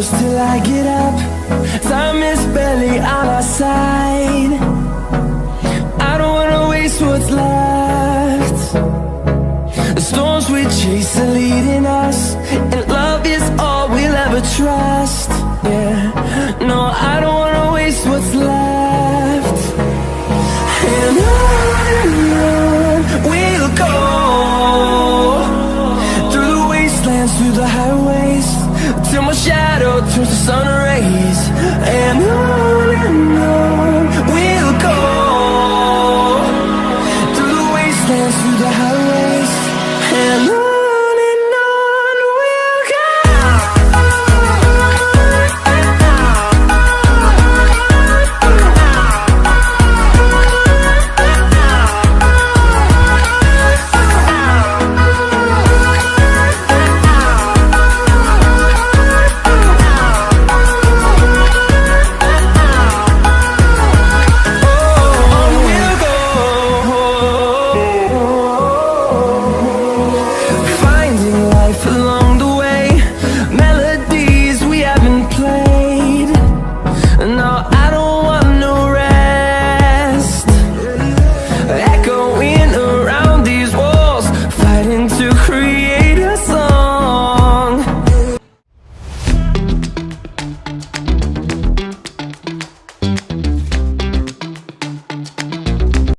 close till I get up. Time is barely on our side. I don't wanna waste what's left. The storms we chase are leading us, and love is all we'll ever trust. Yeah, no, I don't wanna waste what's left. And on we'll go, through the wastelands, through the highways, till my shadow turns to sun rays. And